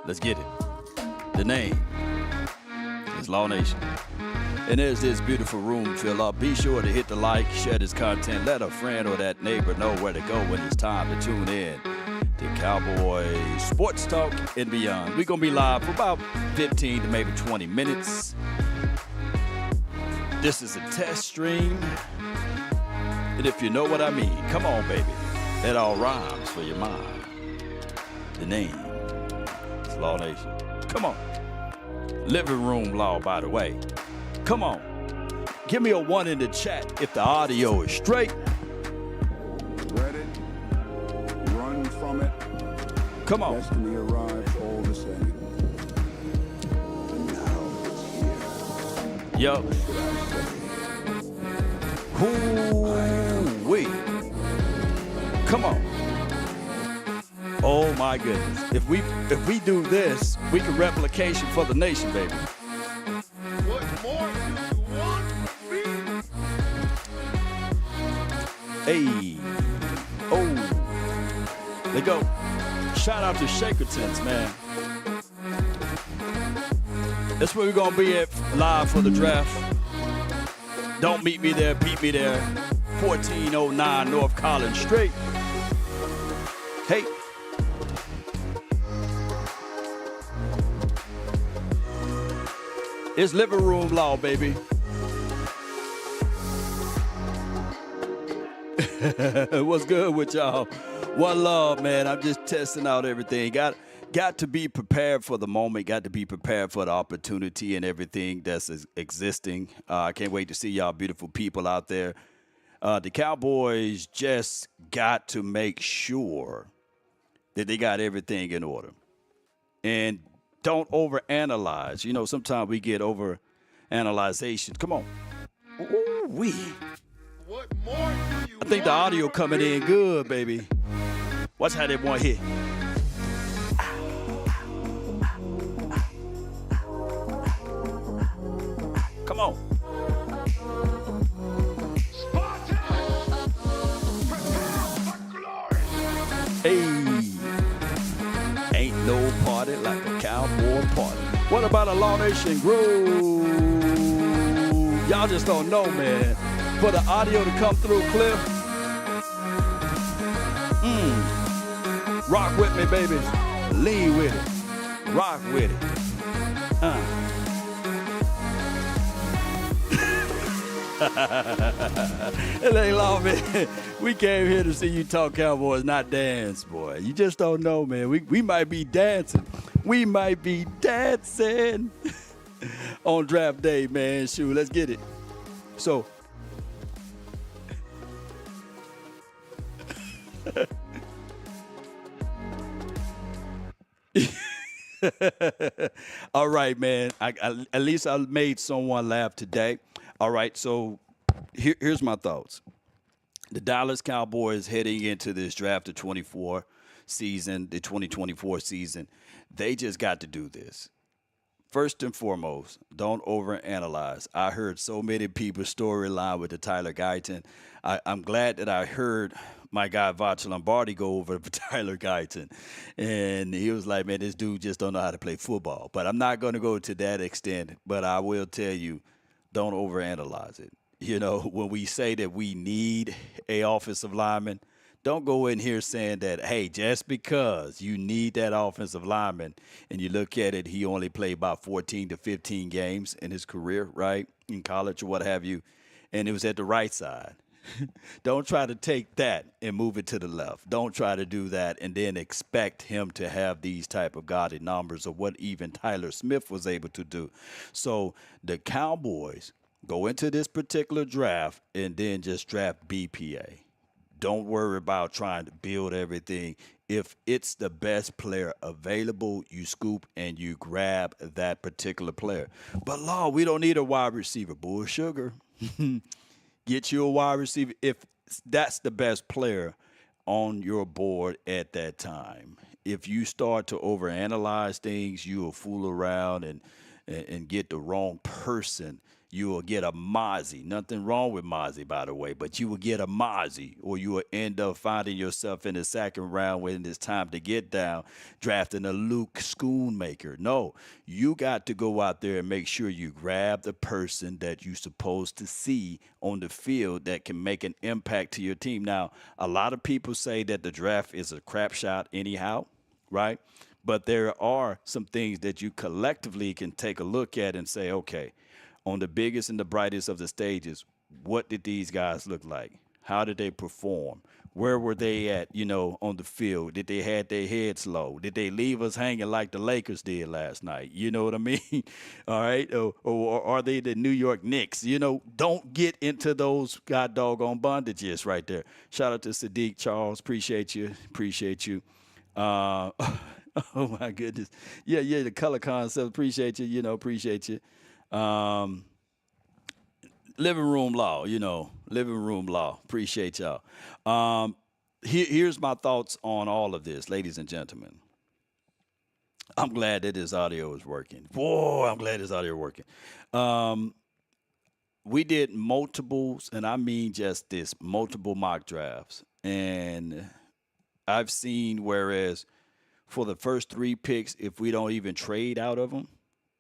Let's get it. The name is Law Nation. And there's this beautiful room fill up. Be sure to hit the like, share this content, let a friend or that neighbor know where to go when it's time to tune in to Cowboys Sports Talk and beyond. We're going to be live for about 15 to maybe 20 minutes. This is a test stream. And if you know what I mean, come on, baby. That all rhymes for your mind. The name is Law Nation. Come on. Living room law, by the way. Come on. Give me a 1 in the chat if the audio is straight. Read it. Run from it. Come on. Destiny arrives all the same. And now it's here. Yo. Hoo-wee. Come on. Oh my goodness. If we do this, we can replication for the nation, baby. What more do you want from me? Hey. Oh. They go. Shout out to Shakertons, man. That's where we're going to be at live for the draft. Don't meet me there, beat me there. 1409 North Collins Street. Hey. It's living room law, baby. What's good with y'all? One love, man. I'm just testing out everything. Got to be prepared for the moment. Got to be prepared for the opportunity and everything that's existing. I can't wait to see y'all beautiful people out there. The Cowboys just got to make sure that they got everything in order. And don't overanalyze. You know, sometimes we get overanalyzations. Come on. Ooh-wee. What more do you I think the want audio from coming me? in good, baby. Watch how that one hit. Come on. Spartans, prepare for glory. Hey. Ain't no party like a cowboy party. What about a Law Nation groove? Y'all just don't know, man. For the audio to come through clear. Rock with me, baby. Lean with it. Rock with it. It ain't long, man. We came here to see you talk Cowboys, not dance, boy. You just don't know, man. We might be dancing. We might be dancing on draft day, man. Shoot, let's get it. So, all right, man. At least I made someone laugh today. All right, so here's my thoughts. The Dallas Cowboys heading into this draft of 24 season, the 2024 season, they just got to do this. First and foremost, don't overanalyze. I heard so many people's storyline with the Tyler Guyton. I'm glad that I heard my guy Vacha Lombardi go over to Tyler Guyton. And he was like, man, this dude just don't know how to play football. But I'm not going to go to that extent. But I will tell you, don't overanalyze it. You know, when we say that we need a offensive lineman, don't go in here saying that, hey, just because you need that offensive lineman and you look at it, he only played about 14 to 15 games in his career, right, in college or what have you, and it was at the right side. Don't try to take that and move it to the left. Don't try to do that and then expect him to have these type of godly numbers or what even Tyler Smith was able to do. So the Cowboys go into this particular draft and then just draft BPA. Don't worry about trying to build everything. If it's the best player available, you scoop and you grab that particular player. But, Law, we don't need a wide receiver. Bull sugar. Get you a wide receiver if that's the best player on your board at that time. If you start to overanalyze things, you will fool around and get the wrong person. You will get a Mozzie. Nothing wrong with Mozzie, by the way, but you will get a Mozzie, or you will end up finding yourself in the second round when it's time to get down, drafting a Luke Schoonmaker. No, you got to go out there and make sure you grab the person that you're supposed to see on the field that can make an impact to your team. Now, a lot of people say that the draft is a crap shot anyhow, right? But there are some things that you collectively can take a look at and say, okay, on the biggest and the brightest of the stages, what did these guys look like? How did they perform? Where were they at, on the field? Did they have their heads low? Did they leave us hanging like the Lakers did last night? You know what I mean? All right. Or are they the New York Knicks? Don't get into those god doggone bondages right there. Shout out to Sadiq Charles. Appreciate you. Appreciate you. Oh my goodness. Yeah, the color concept. Appreciate you. Appreciate you. Living room law, living room law. Appreciate y'all. Here's my thoughts on all of this, ladies and gentlemen. I'm glad that this audio is working. Whoa, I'm glad this audio is working. We did multiples, and I mean just this, multiple mock drafts. And I've seen whereas for the first 3 picks, if we don't even trade out of them,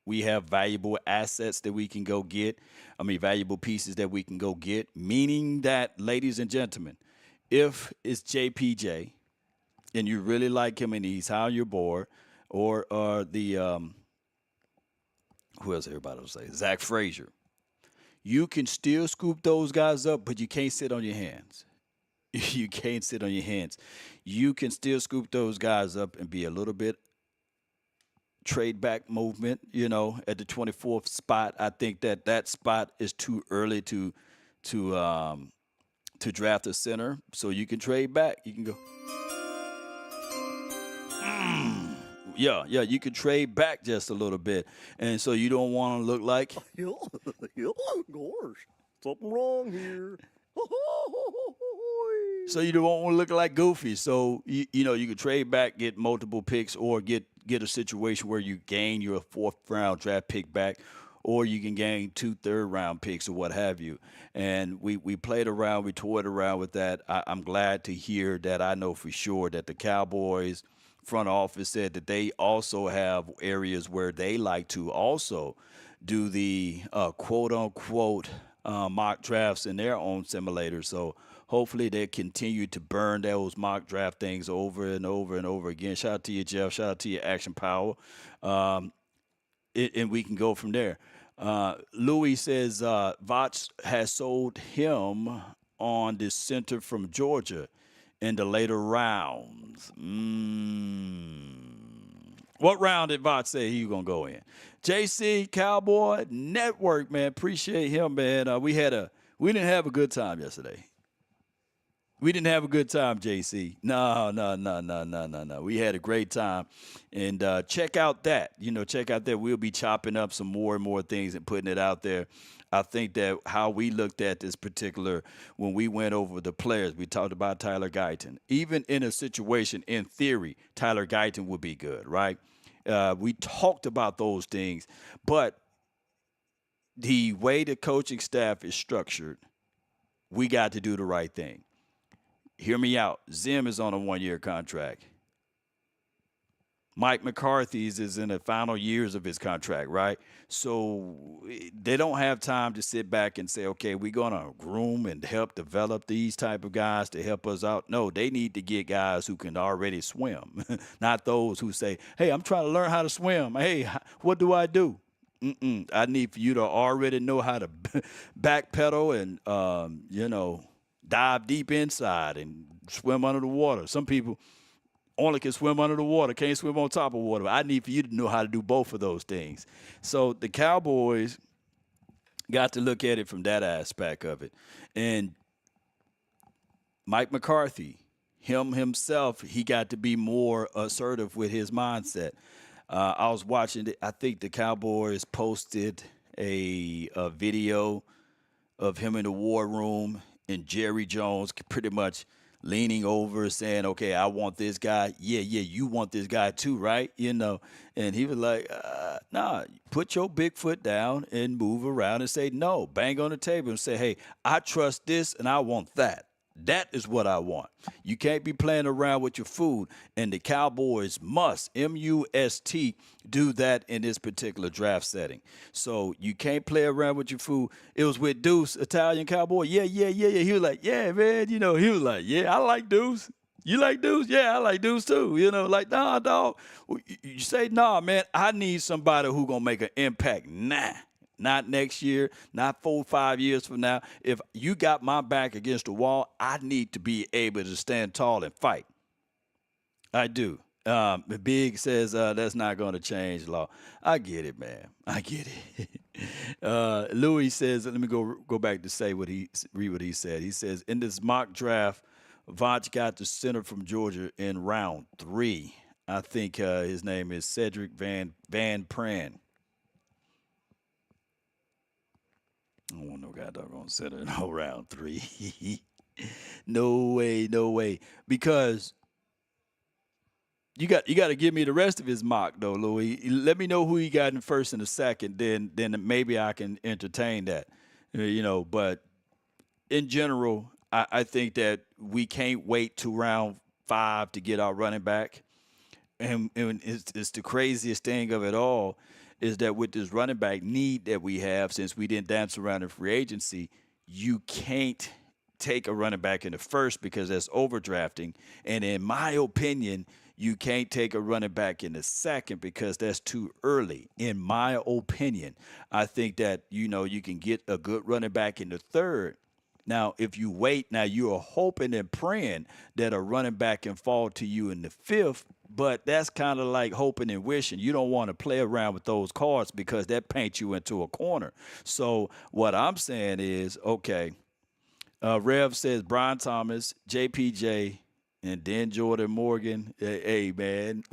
we have valuable assets that we can go get. Valuable pieces that we can go get. Meaning that, ladies and gentlemen, if it's JPJ and you really like him and he's high on your board, or who else everybody will say? Zach Frazier. You can still scoop those guys up, but you can't sit on your hands. You can't sit on your hands. You can still scoop those guys up and be a little bit trade back movement, at the 24th spot. I think that spot is too early to draft a center, so you can trade back. You can go. Yeah, you can trade back just a little bit, and so you don't want to look like. Gosh, something wrong here. So you don't want to look like Goofy. So you can trade back, get multiple picks, or get a situation where you gain your 4th round draft pick back, or you can gain 2 third-round picks or what have you. And we played around, we toyed around with that. I'm glad to hear that. I know for sure that the Cowboys front office said that they also have areas where they like to also do the quote-unquote mock drafts in their own simulator. So hopefully they continue to burn those mock draft things over and over and over again. Shout out to you, Jeff. Shout out to you, Action Power. And we can go from there. Louis says Voch has sold him on the center from Georgia in the later rounds. What round did Voch say he was going to go in? JC, Cowboy Network, man. Appreciate him, man. We didn't have a good time yesterday. We didn't have a good time, JC. No. We had a great time. And check out that. Check out that. We'll be chopping up some more and more things and putting it out there. I think that how we looked at this particular, when we went over the players, we talked about Tyler Guyton. Even in a situation, in theory, Tyler Guyton would be good, right? We talked about those things. But the way the coaching staff is structured, we got to do the right thing. Hear me out. Zim is on a 1-year contract. Mike McCarthy's is in the final years of his contract, right? So they don't have time to sit back and say, okay, we're going to groom and help develop these type of guys to help us out. No, they need to get guys who can already swim, not those who say, hey, I'm trying to learn how to swim. Hey, what do I do? I need for you to already know how to backpedal and, dive deep inside and swim under the water. Some people only can swim under the water, can't swim on top of water. I need for you to know how to do both of those things. So the Cowboys got to look at it from that aspect of it. And Mike McCarthy, himself, he got to be more assertive with his mindset. I was watching it. I think the Cowboys posted a video of him in the war room, and Jerry Jones pretty much leaning over saying, okay, I want this guy. Yeah, yeah, you want this guy too, right? And he was like, nah, put your big foot down and move around and say no. Bang on the table and say, hey, I trust this and I want that. That is what I want. You can't be playing around with your food, and the Cowboys must, M-U-S-T, do that in this particular draft setting. So you can't play around with your food. It was with Deuce, Italian Cowboy. Yeah, yeah, yeah, yeah. He was like, yeah, man. He was like, yeah, I like Deuce. You like Deuce? Yeah, I like Deuce too. Like, nah, dog. You say, nah, man, I need somebody who going to make an impact now. Not next year, not 4 or 5 years from now. If you got my back against the wall, I need to be able to stand tall and fight. I do. Big says that's not going to change law. I get it, man. I get it. Louis says, let me go back to read what he said. He says, in this mock draft, Vach got the center from Georgia in round 3. I think his name is Cedric Van Pran. I don't want no guy doggone center in round 3. No way, no way. Because you got to give me the rest of his mock though, Louis. Let me know who he got in first and the second, then maybe I can entertain that. But in general, I think that we can't wait to round 5 to get our running back. And it's the craziest thing of it all is that with this running back need that we have, since we didn't dance around in free agency, you can't take a running back in the first because that's overdrafting. And in my opinion, you can't take a running back in the second because that's too early. In my opinion, I think that, you can get a good running back in the third. Now, if you wait, now you're hoping and praying that a running back can fall to you in the 5th, but that's kind of like hoping and wishing. You don't want to play around with those cards because that paints you into a corner. So what I'm saying is, okay, Rev says Brian Thomas, JPJ, and then Jordan Morgan. Hey, man.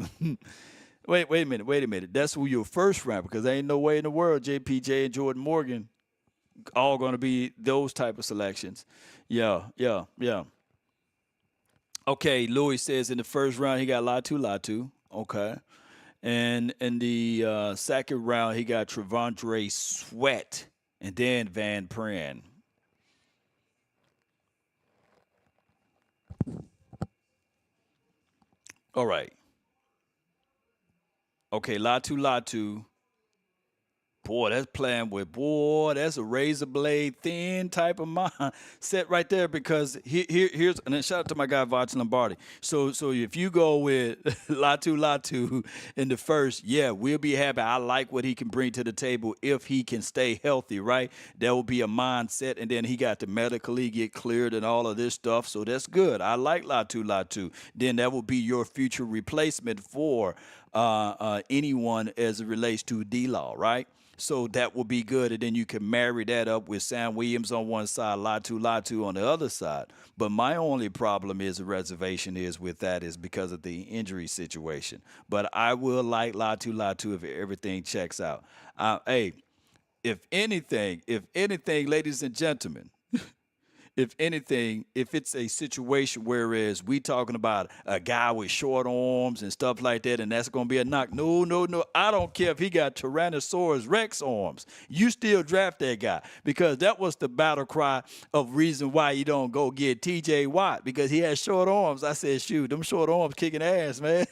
Wait a minute. That's who your first round, because there ain't no way in the world JPJ and Jordan Morgan all going to be those type of selections. Yeah. Okay, Louis says in the first round he got Latu. Okay. And in the second round he got Trevondre Sweat and then Van Pran. All right. Okay, Latu. Boy, that's playing with, that's a razor blade thin type of mindset right there, because here's, and then shout out to my guy, Vach Lombardi. So if you go with Latu in the first, yeah, we'll be happy. I like what he can bring to the table if he can stay healthy, right? That will be a mindset. And then he got to medically get cleared and all of this stuff. So that's good. I like Latu. Then that will be your future replacement for anyone as it relates to D-Law, right? So that will be good, and then you can marry that up with Sam Williams on one side, Latu on the other side. But my only problem is the reservation is with that is because of the injury situation. But I will like Latu if everything checks out. Hey, if anything, ladies and gentlemen, if anything, if it's a situation whereas we talking about a guy with short arms and stuff like that, and that's going to be a knock. No. I don't care if he got Tyrannosaurus Rex arms. You still draft that guy, because that was the battle cry of reason why you don't go get TJ Watt, because he has short arms. I said, shoot, them short arms kicking ass, man.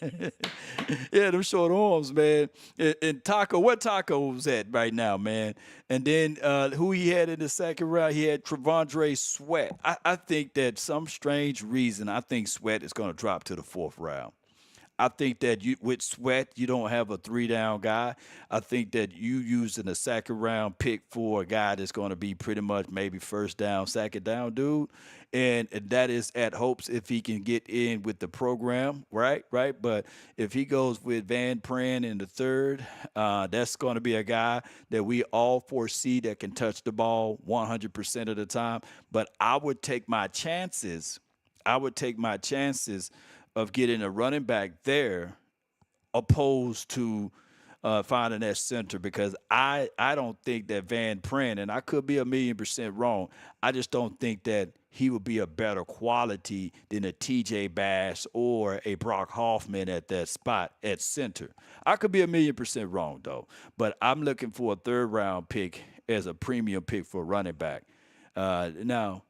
Yeah, them short arms, man. And what Taco was at right now, man. And then who he had in the second round, he had Trevondre Sweat. I think that some strange reason, I think Sweat is going to drop to the 4th round. I think that with Sweat, you don't have a 3-down guy. I think that you using a second round pick for a guy that's going to be pretty much maybe first down, second down dude. And that is at hopes if he can get in with the program, right? But if he goes with Van Pran in the 3rd, that's going to be a guy that we all foresee that can touch the ball 100% of the time. But I would take my chances of getting a running back there opposed to finding that center because I don't think that Van Pren, and I could be 1,000,000% wrong, I just don't think that he would be a better quality than a TJ Bass or a Brock Hoffman at that spot at center. I could be 1,000,000% wrong, though, but I'm looking for a third-round pick as a premium pick for a running back. Now,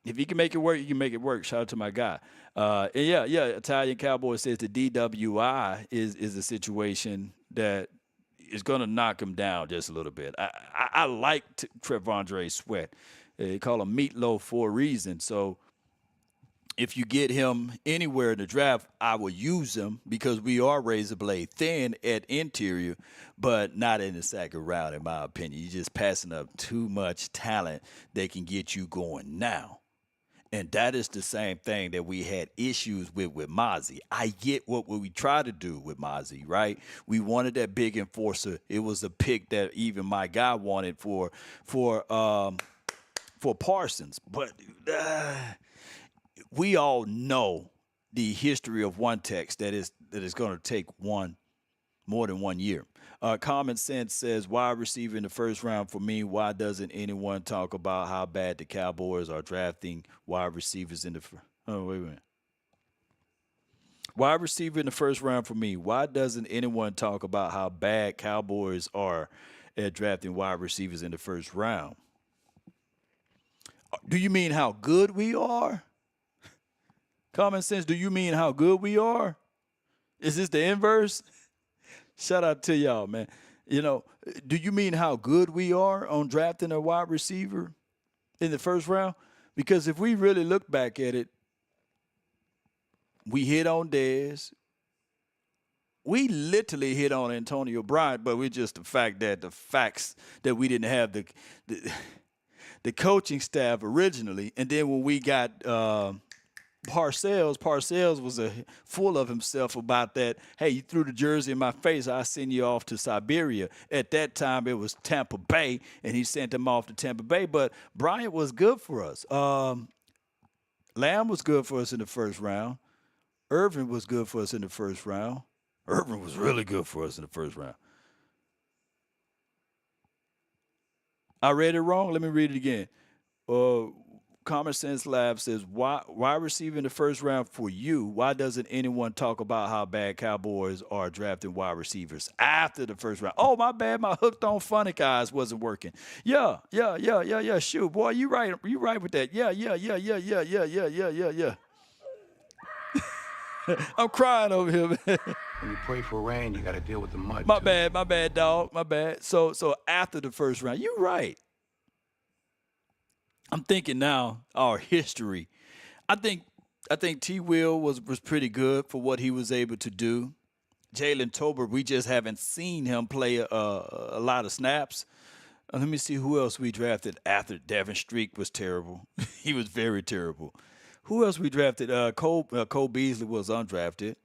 if he can make it work, you can make it work. Shout out to my guy. And yeah, Italian Cowboy says the DWI is a situation that is going to knock him down just a little bit. I like Trevondre Sweat. They call him Meatloaf for a reason. So if you get him anywhere in the draft, I will use him because we are razor blade thin at interior, but not in the second round, in my opinion. You're just passing up too much talent that can get you going now. And that is the same thing that we had issues with Mozzie. I get what we try to do with Mozzie, right? We wanted that big enforcer. It was a pick that even my guy wanted for Parsons. But we all know the history of one text that is going to take more than 1 year. Common Sense says, wide receiver in the first round for me. Why doesn't anyone talk about how bad the Cowboys are drafting wide receivers in the wait a minute. Wide receiver in the first round for me. Why doesn't anyone talk about how bad Cowboys are at drafting wide receivers in the first round? Do you mean how good we are? Common Sense, do you mean how good we are? Is this the inverse? Shout out to y'all, man. You know, do you mean how good we are on drafting a wide receiver in the first round? Because if we really look back at it, we hit on Dez. We literally hit on Antonio Bryant, but we just the facts that we didn't have the coaching staff originally. And then when we got Parcells was full of himself about that. Hey, you threw the jersey in my face, I'll send you off to Siberia. At that time, it was Tampa Bay, and he sent him off to Tampa Bay. But Bryant was good for us. Lamb was good for us in the first round. Irvin was good for us in the first round. Irvin was really good for us in the first round. I read it wrong. Let me read it again. Common Sense Lab says, why receive in the first round for you? Why doesn't anyone talk about how bad Cowboys are drafting wide receivers after the first round? Oh, my bad. My hooked on funny eyes wasn't working. Yeah. Shoot, boy, you right. You right with that. Yeah. I'm crying over here, man. When you pray for rain, you got to deal with the mud. My bad, dog. My bad. So after the first round, you're right. I'm thinking now our history. I think T. Will was pretty good for what he was able to do. Jalen Tolbert, we just haven't seen him play a lot of snaps. Let me see who else we drafted after Devin Streak was terrible. He was very terrible. Who else we drafted? Cole Beasley was undrafted.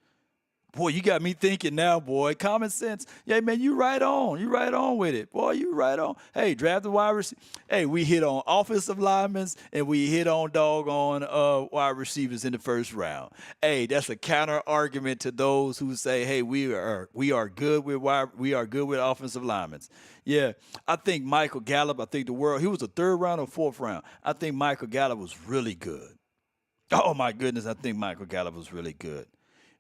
Boy, you got me thinking now, boy. Common Sense. Yeah, man, you right on. You right on with it. Boy, you right on. Hey, draft the wide receiver. Hey, we hit on offensive linemen and we hit on doggone wide receivers in the first round. Hey, that's a counter argument to those who say, hey, we are good with offensive linemen. Yeah, I think Michael Gallup, he was a third round or fourth round. I think Michael Gallup was really good. Oh, my goodness, I think Michael Gallup was really good.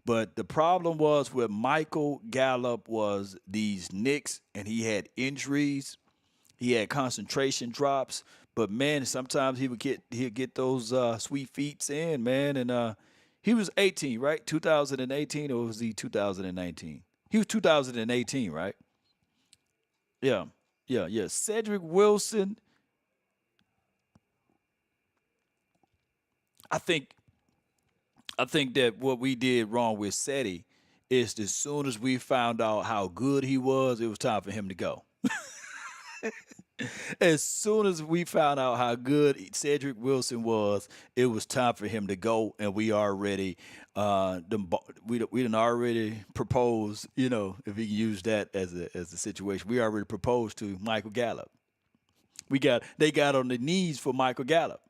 But the problem was with Michael Gallup was these nicks, and he had injuries. He had concentration drops. But, man, sometimes he'd get those sweet feets in, man. And he was 18, right? 2018, or was he 2019? He was 2018, right? Yeah. Cedric Wilson, I think that what we did wrong with Seti is as soon as we found out how good he was, it was time for him to go. As soon as we found out how good Cedric Wilson was, it was time for him to go, and we already we done already proposed, if we can use that as a situation. We already proposed to Michael Gallup. They got on their knees for Michael Gallup,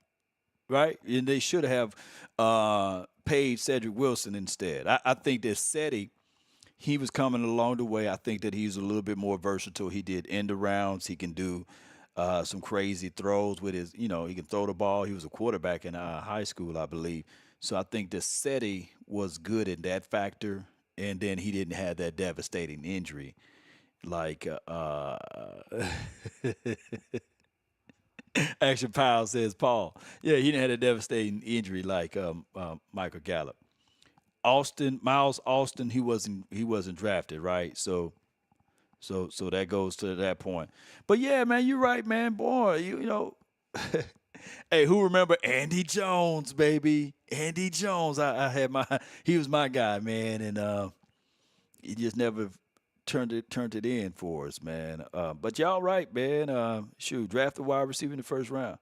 right? And they should have paid Cedric Wilson instead. I think that Seti, he was coming along the way. I think that he's a little bit more versatile. He did end arounds. He can do some crazy throws with his, he can throw the ball. He was a quarterback in high school, I believe. So I think that SETI was good in that factor. And then he didn't have that devastating injury like Action Powell says, Paul. Yeah, he didn't have a devastating injury like Michael Gallup. Miles Austin, he wasn't drafted, right? So that goes to that point. But yeah, man, you're right, man. Boy, you know, hey, who remember Andy Jones, baby? Andy Jones. He was my guy, man, and he just never turned it in for us, man. But y'all right, man. Draft a wide receiver in the first round.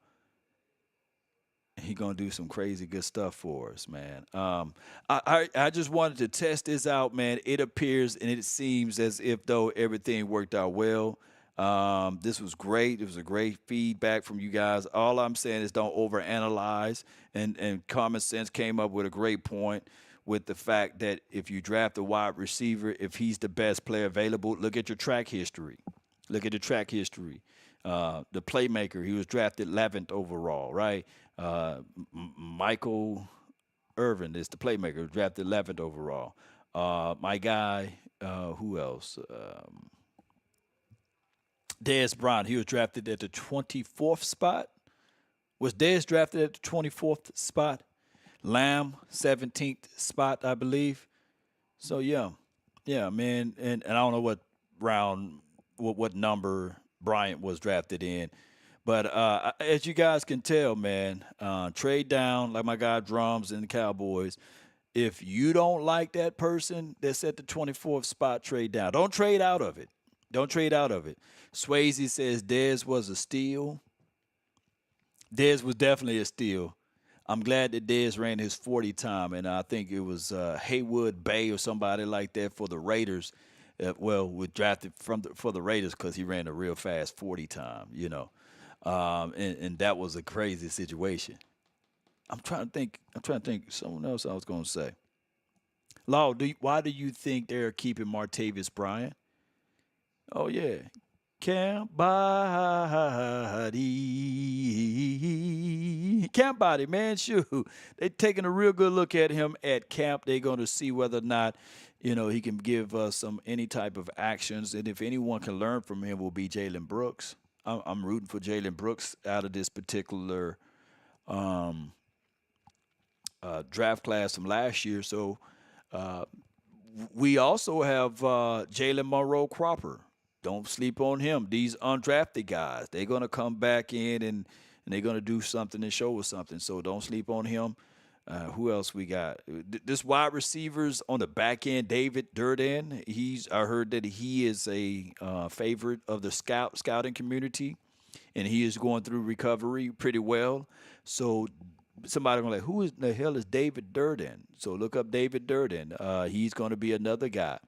He gonna do some crazy good stuff for us, man. I just wanted to test this out, man. It appears and it seems as if though everything worked out well. This was great. It was a great feedback from you guys. All I'm saying is don't overanalyze. And common sense came up with a great point with the fact that if you draft a wide receiver, if he's the best player available, look at your track history. Look at the track history. The playmaker, he was drafted 11th overall, right? Michael Irvin is the playmaker, drafted 11th overall. My guy, who else? Dez Bryant, he was drafted at the 24th spot. Was Dez drafted at the 24th spot? Lamb, 17th spot, I believe. So, yeah, man. And I don't know what round, what number Bryant was drafted in. But as you guys can tell, man, trade down like my guy Drums and the Cowboys. If you don't like that person that's at the 24th spot, trade down. Don't trade out of it. Don't trade out of it. Swayze says Dez was a steal. Dez was definitely a steal. I'm glad that Dez ran his 40 time, and I think it was Haywood Bay or somebody like that for the Raiders. Was drafted for the Raiders because he ran a real fast 40 time, you know. And that was a crazy situation. I'm trying to think. Someone else I was going to say. Law, why do you think they're keeping Martavis Bryant? Oh yeah, Camp Body, man. Shoot, they taking a real good look at him at camp. They're going to see whether or not he can give us any type of actions, and if anyone can learn from him, will be Jalen Brooks. I'm rooting for Jalen Brooks out of this particular draft class from last year. So we also have Jalen Monroe Cropper. Don't sleep on him. These undrafted guys, they're going to come back in and they're going to do something and show us something. So don't sleep on him. Who else we got? This wide receivers on the back end, David Durden. I heard that he is a favorite of the scouting community, and he is going through recovery pretty well. So somebody going to who the hell is David Durden? So look up David Durden. He's going to be another guy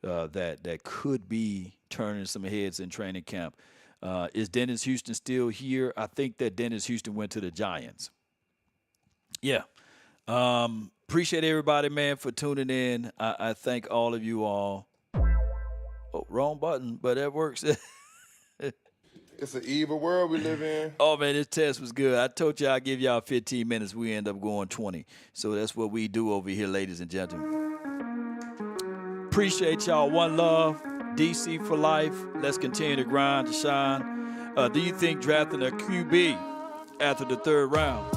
that could be turning some heads in training camp. Is Dennis Houston still here? I think that Dennis Houston went to the Giants. Yeah. Appreciate everybody, man, for tuning in. I thank all of you all. Oh, wrong button, but that works. It's an evil world we live in. Oh, man, this test was good. I told you I'd give y'all 15 minutes. We end up going 20. So that's what we do over here, ladies and gentlemen. Appreciate y'all. One love. DC for life. Let's continue to grind, to shine. Do you think drafting a QB after the third round?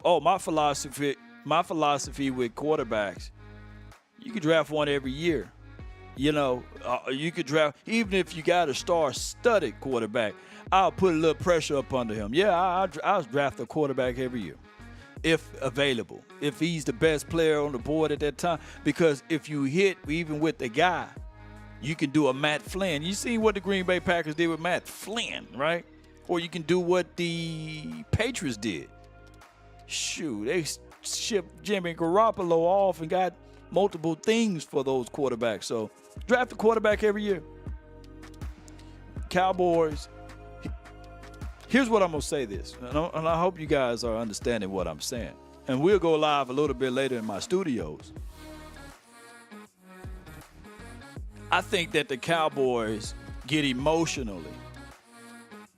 Oh, my philosophy with quarterbacks, you can draft one every year. You could draft, even if you got a star-studded quarterback, I'll put a little pressure up under him. Yeah, I'll draft a quarterback every year, if available, if he's the best player on the board at that time. Because if you hit, even with the guy, you can do a Matt Flynn. You seen what the Green Bay Packers did with Matt Flynn, right? Or you can do what the Patriots did. Shoot, they shipped Jimmy Garoppolo off and got multiple things for those quarterbacks. So draft a quarterback every year. Cowboys, here's what I'm going to say this, and I hope you guys are understanding what I'm saying. And we'll go live a little bit later in my studios. I think that the Cowboys get emotionally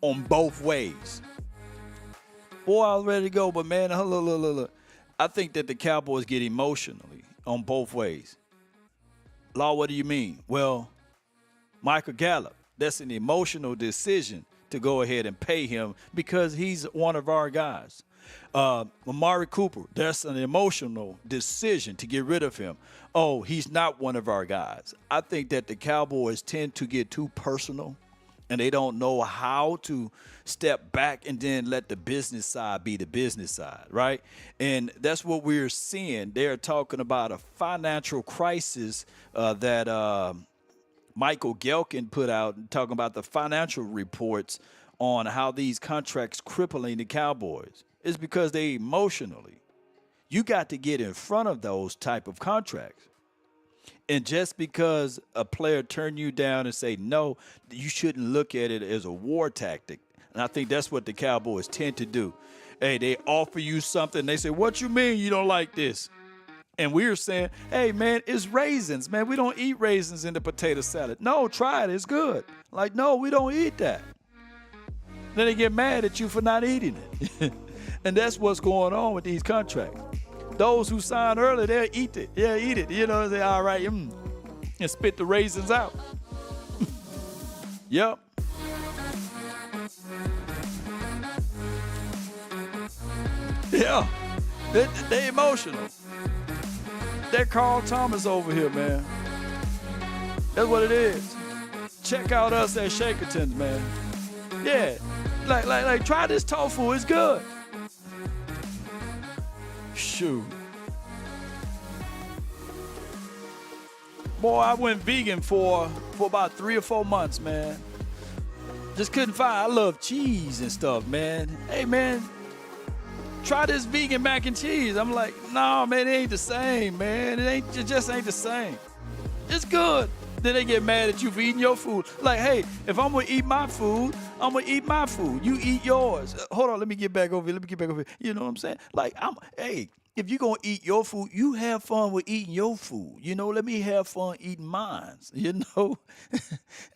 on both ways. Boy, I was ready to go, but man, look. I think that the Cowboys get emotionally on both ways. Law, what do you mean? Well, Michael Gallup, that's an emotional decision to go ahead and pay him because he's one of our guys. Amari Cooper, that's an emotional decision to get rid of him. Oh, he's not one of our guys. I think that the Cowboys tend to get too personal, and they don't know how to step back and then let the business side be the business side, right? And that's what we're seeing. They're talking about a financial crisis that Michael Gelkin put out, talking about the financial reports on how these contracts crippling the Cowboys. It's because they emotionally. You got to get in front of those type of contracts. And just because a player turned you down and say no, you shouldn't look at it as a war tactic. And I think that's what the Cowboys tend to do. Hey, they offer you something. They say, what you mean you don't like this? And we're saying, hey, man, it's raisins, man. We don't eat raisins in the potato salad. No, try it. It's good. Like, no, we don't eat that. Then they get mad at you for not eating it. And that's what's going on with these contracts. Those who sign early, they'll eat it. Yeah, eat it. You know, they say, all right, and spit the raisins out. Yep. Yeah, they emotional. That Carl Thomas over here, man. That's what it is. Check out us at Shakerton's, man. Yeah, like, try this tofu. It's good. Shoot. Boy, I went vegan for about 3 or 4 months, man. Just couldn't find. I love cheese and stuff, man. Hey, man, try this vegan mac and cheese. I'm like, no, man, it ain't the same, man. It just ain't the same. It's good. Then they get mad at you for eating your food. Like, hey, if I'm gonna eat my food, I'm gonna eat my food. You eat yours. Hold on, let me get back over here. You know what I'm saying? Like, hey, if you're gonna eat your food, you have fun with eating your food. You know, let me have fun eating mine. You know,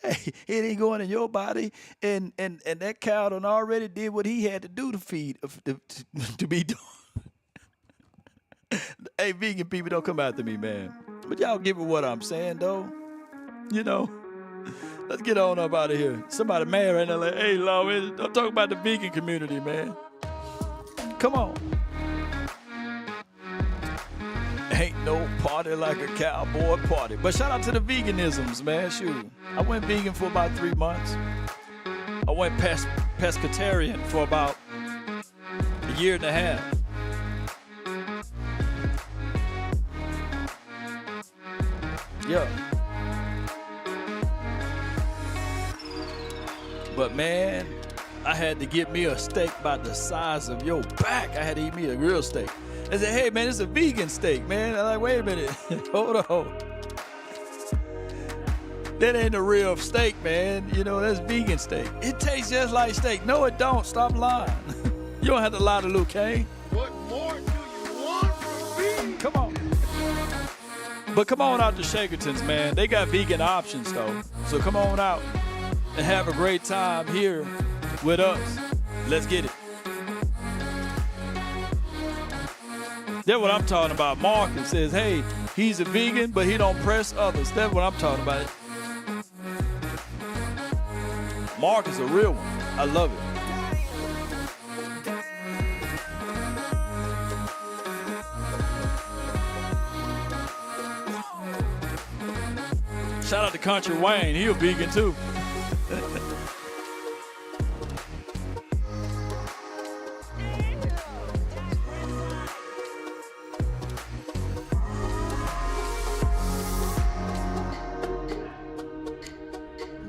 hey, it ain't going in your body, and that cow done already did what he had to do to feed to be done. Hey, vegan people, don't come after me, man. But y'all get me what I'm saying, though. You know, let's get on up out of here. Somebody mad right now, like, hey, Law, don't talk about the vegan community, man. Come on. Ain't no party like a cowboy party. But shout out to the veganisms, man. Shoot. I went vegan for about 3 months. I went pescatarian for about a year and a half. Yeah. But man, I had to get me a steak about the size of your back. I had to eat me a real steak. I said, hey man, it's a vegan steak, man. I'm like, wait a minute, hold on. That ain't a real steak, man. You know, that's vegan steak. It tastes just like steak. No, it don't. Stop lying. You don't have to lie to Luke Kane. What more do you want from me? Come on. But come on out to Shakerton's, man. They got vegan options, though. So come on out and have a great time here with us. Let's get it. That's what I'm talking about. Marcus says, hey, he's a vegan, but he don't press others. That's what I'm talking about. Mark is a real one. I love it. Shout out to Country Wayne. He a vegan too.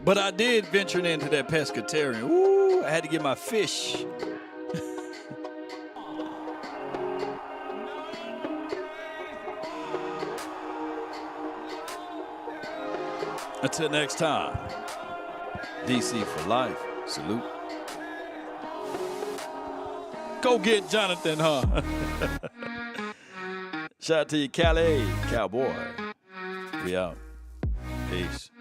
But I did venture into that pescatarian. Ooh, I had to get my fish. Until next time, DC for life. Salute. Go get Jonathan, huh? Shout out to you, Calais, cowboy. We out. Peace.